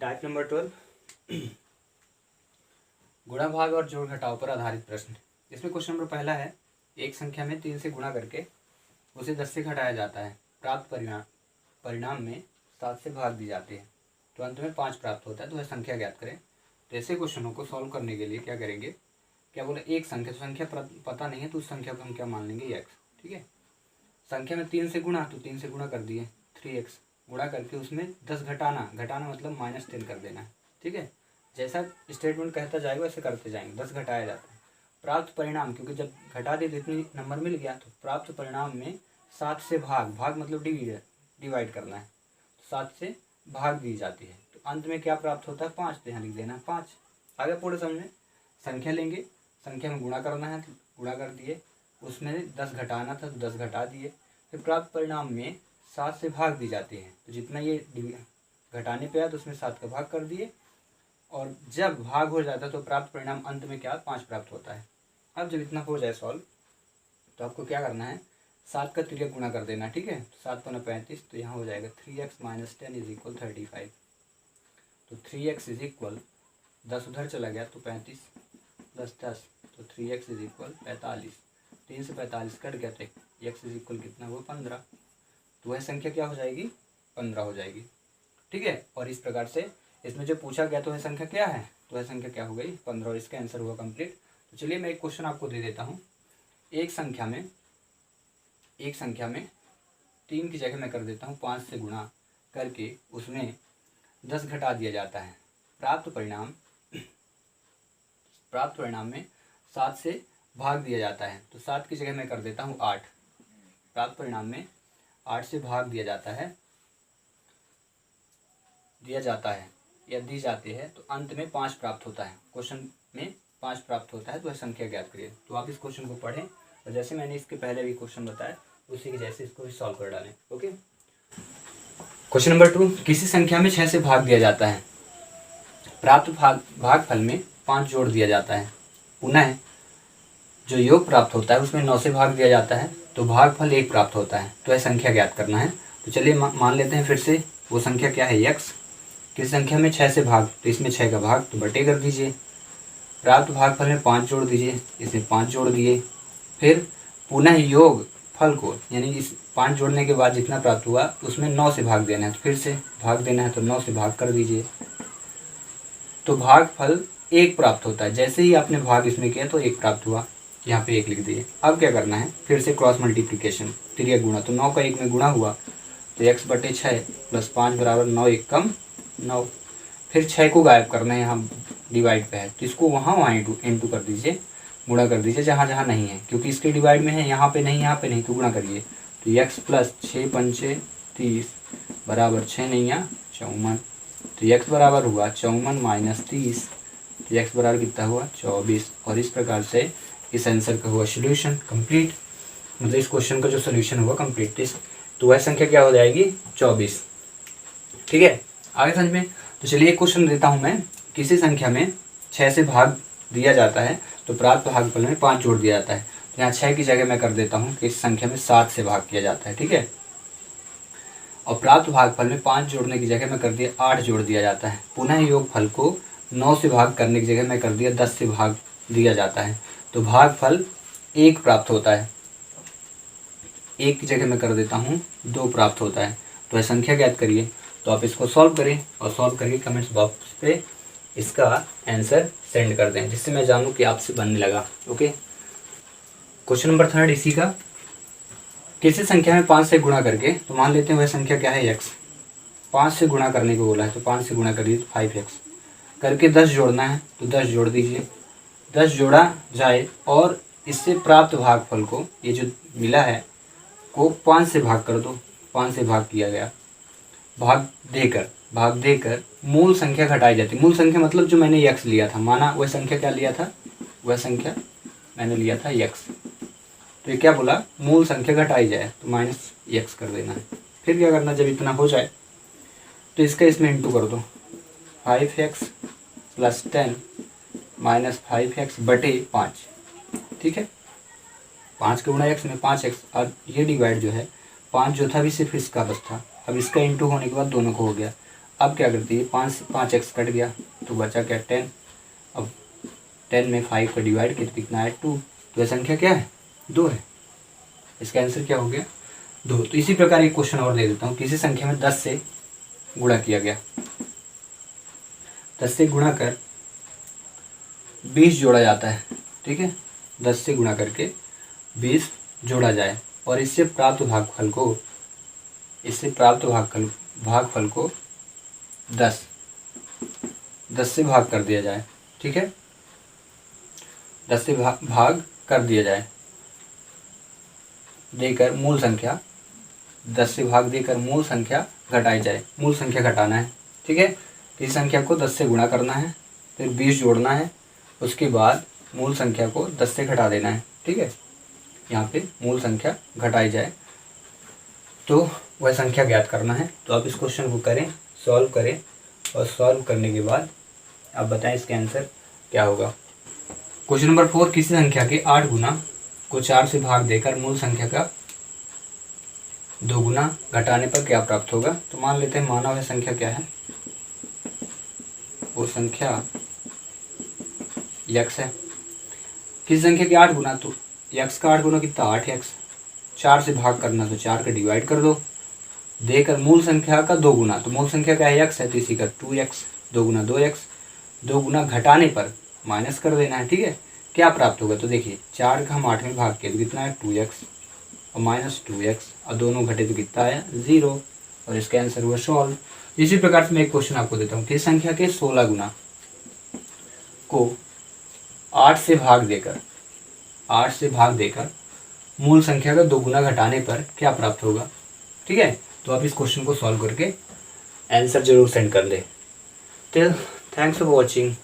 Type number 12 गुणा भाग और जोड़ घटाव पर आधारित प्रश्न। इसमें क्वेश्चन नंबर पहला है, एक संख्या में 3 से गुणा करके उसे 10 से घटाया जाता है। प्राप्त परिणाम में 7 से भाग दी जाती है तो अंत में 5 प्राप्त होता है। तो वह संख्या ज्ञात करें। तो ऐसे क्वेश्चनों को सॉल्व करने के लिए क्या करेंगे, क्या बोले, एक संख्या, तो संख्या पता नहीं है तो उस संख्या को हम क्या मान लेंगे, x। ठीक है, संख्या में 3 से गुणा, तो 3 से गुणा कर दिए 3x, गुणा करके उसमें 10 घटाना मतलब -10 कर देना है। ठीक है, जैसा स्टेटमेंट कहता जाएगा वैसे करते जाएंगे। 10 घटाया जाता है। प्राप्त परिणाम, क्योंकि जब घटा दिए तो इतनी नंबर मिल गया, तो प्राप्त परिणाम में 7 से भाग मतलब डिवाइड करना है, तो 7 से भाग दी जाती है। तो अंत में क्या प्राप्त होता है, 5। तो यहाँ लिख देना 5। आगे पूरे समझ। संख्या लेंगे, संख्या में गुणा करना है तो गुणा कर दिए, उसमें 10 घटाना था तो 10 घटा दिए। फिर प्राप्त परिणाम में 7 से भाग दी जाती है, तो जितना ये घटाने पे आया तो उसमें 7 का भाग कर दिए, और जब भाग हो जाता है तो प्राप्त परिणाम अंत में क्या 5 प्राप्त होता है। अब जब इतना हो जाए सॉल्व, तो आपको क्या करना है, 7 का तिर्यक गुणा कर देना। ठीक है, 7 × 35, तो यहाँ हो जाएगा 3x - 10 = 35। तो 3x = 10 उधर चला गया तो 35, 10 10, तो 3x = 45। 3 से 45 कट गया तो x = कितना हुआ, 15। तो वह संख्या क्या हो जाएगी, 15 हो जाएगी। ठीक है, और इस प्रकार से इसमें जो पूछा गया तो वह संख्या क्या है, तो वह संख्या क्या हो गई, 15, और इसका आंसर हुआ कंप्लीट। तो चलिए मैं एक क्वेश्चन आपको दे देता हूँ। एक संख्या में 3 की जगह मैं कर देता हूँ 5 से गुणा करके उसमें 10 घटा दिया जाता है। प्राप्त परिणाम में 7 से भाग दिया जाता है, तो 7 की जगह मैं कर देता हूँ 8। प्राप्त परिणाम में 8 से भाग दिया जाता है या दी जाती है, तो अंत में 5 प्राप्त होता है। क्वेश्चन में 5 प्राप्त होता है, तो वह संख्या ज्ञात करिए। तो आप इस क्वेश्चन को पढ़ें और जैसे मैंने इसके पहले भी क्वेश्चन बताया उसी के जैसे इसको भी सॉल्व कर डालें। ओके, क्वेश्चन नंबर 2, किसी संख्या में 6 से भाग दिया जाता है। प्राप्त भागफल में 5 जोड़ दिया जाता है। पुनः जो योग प्राप्त होता है उसमें 9 से भाग दिया जाता है, तो भागफल 1 प्राप्त होता है। तो यह संख्या ज्ञात करना है। तो चलिए मान लेते हैं फिर से, वो संख्या क्या है, x। किस संख्या में 6 से भाग, तो इसमें 6 का भाग तो बटे कर दीजिए। प्राप्त भागफल में 5 जोड़ दीजिए, इसमें 5 जोड़ दिए। फिर पुनः योग फल को, यानी इस 5 जोड़ने के बाद जितना प्राप्त हुआ उसमें 9 से भाग देना है, तो फिर से भाग देना है, तो 9 से भाग कर दीजिए। तो भागफल 1 प्राप्त होता है। जैसे ही आपने भाग इसमें किया तो 1 प्राप्त हुआ, यहाँ पे 1 लिख दिए। अब क्या करना है, फिर से क्रॉस मल्टीप्लिकेशन, तिर्यक गुणा। तो 9 का 1 में गुणा हुआ तो x/6 + 5 = 9, 1 कम 9। फिर 6 को गायब करना है, यहाँ डिवाइड पे है तो इसको वहाँ इंटू कर दीजिए, गुणा कर दीजिए जहाँ जहाँ नहीं है, क्योंकि इसके डिवाइड में है, यहाँ पे नहीं, यहाँ पे नहीं, तो गुणा करिए। तो x + 6 × 5 = 30 = 6 9 54। तो x बराबर हुआ 54 - 30, तो x बराबर कितना हुआ, 24। और इस प्रकार से इस आंसर का हुआ सोल्यूशन कंप्लीट, मतलब इस क्वेश्चन का जो सोल्यूशन हुआ कंप्लीट। तो वह संख्या क्या हो जाएगी, 24। ठीक है, आगे समझ में। तो चलिए एक क्वेश्चन देता हूँ मैं। किसी संख्या में 6 से भाग दिया जाता है, तो प्राप्त भागफल में 5 जोड़ दिया जाता है। तो यहाँ 6 की जगह मैं कर देता हूँ कि इस संख्या में 7 से भाग किया जाता है। ठीक है, और प्राप्त भागफल में 5 जोड़ने की जगह मैं कर दिया 8 जोड़ दिया जाता है। पुनः योग फल को 9 से भाग करने की जगह मैं कर दिया 10 से भाग दिया जाता है, तो भागफल 1 प्राप्त होता है। 1 की जगह मैं कर देता हूँ 2 प्राप्त होता है। तो यह संख्या ज्ञात करिए। तो आप इसको सॉल्व करें और सॉल्व करके कमेंट्स बॉक्स पे इसका आंसर सेंड कर दें, जिससे मैं जानूँ कि आपसे बनने लगा। ओके, क्वेश्चन नंबर 3 इसी का। किसी संख्या में 5 से गुणा करके, तो मान लेते हैं वह संख्या क्या है, x। 5 से गुणा करने को बोला है, तो 5 से गुणा करिए तो 5x करके 10 जोड़ना है, तो 10 जोड़ दीजिए। 10 जोड़ा जाए और इससे प्राप्त भागफल को, ये जो मिला है, को 5 से भाग कर दो। 5 से भाग किया गया, भाग देकर मूल संख्या घटाई जाती। मूल संख्या मतलब जो मैंने x लिया था, माना वह संख्या क्या लिया था, वह संख्या मैंने लिया था x। तो ये क्या बोला, मूल संख्या घटाई जाए, तो -x कर देना है। फिर क्या करना, जब इतना हो जाए तो इसका इसमें इंटू कर दो। 5x + 10 - 5x/5। ठीक है, 5 के गुणा x में 5x, और ये डिवाइड जो है 5 जो था भी सिर्फ इसका बस था। अब इसका इंटू होने के बाद दोनों को हो गया। अब क्या करती है, 5 एक्स कट गया तो बचा क्या 10। अब 10 में 5 का डिवाइड किया कितना है 2। तो यह संख्या क्या है 2 है। इसका आंसर क्या हो गया 2। तो इसी प्रकार एक क्वेश्चन और दे देता हूँ। किसी संख्या में 10 से गुणा किया गया, 10 से गुणा कर 20 जोड़ा जाता है, ठीक है। 10 से गुणा करके 20 जोड़ा जाए और इससे प्राप्त भागफल को 10 से भाग कर दिया जाए, ठीक है। 10 से भाग कर दिया जाए देकर मूल संख्या, 10 से भाग देकर मूल संख्या घटाई जाए। मूल संख्या घटाना है, ठीक है। इस संख्या को 10 से गुणा करना है, फिर 20 जोड़ना है, उसके बाद मूल संख्या को 10 से घटा देना है, ठीक है। यहाँ पे मूल संख्या घटाई जाए तो वह संख्या ज्ञात करना है। तो आप इस क्वेश्चन को करें, सॉल्व करें और सॉल्व करने के बाद आप बताएं इसका आंसर क्या होगा। क्वेश्चन नंबर 4, किसी संख्या के 8 गुना को 4 से भाग देकर मूल संख्या का 2 गुना घटाने पर क्या प्राप्त होगा। तो मान लेते हैं, माना वह संख्या क्या है, वो संख्या यक्स है। किसी संख्या के 8 गुना, तो यक्स का 8 गुना कितना 8 यक्स, 4 से भाग करना तो 4 का डिवाइड कर दो, देकर मूल संख्या का 2 गुना, तो मूल संख्या का यक्स है तो इसी का 2x, 2 गुना 2x, 2 गुना घटाने पर माइनस कर देना है, ठीक है। क्या प्राप्त होगा, तो देखिए 4 का हम 8 में भाग किया तो कितना है 2x और माइनस 2x और दोनों घटे तो कितना है 0 और इसका आंसर हुआ सॉल्व। इसी प्रकार से मैं एक क्वेश्चन आपको देता हूँ। किस संख्या के 16 गुना को 8 से भाग देकर मूल संख्या का 2 गुना घटाने पर क्या प्राप्त होगा, ठीक है। तो आप इस क्वेश्चन को सॉल्व करके आंसर जरूर सेंड कर दें। Till thanks for watching.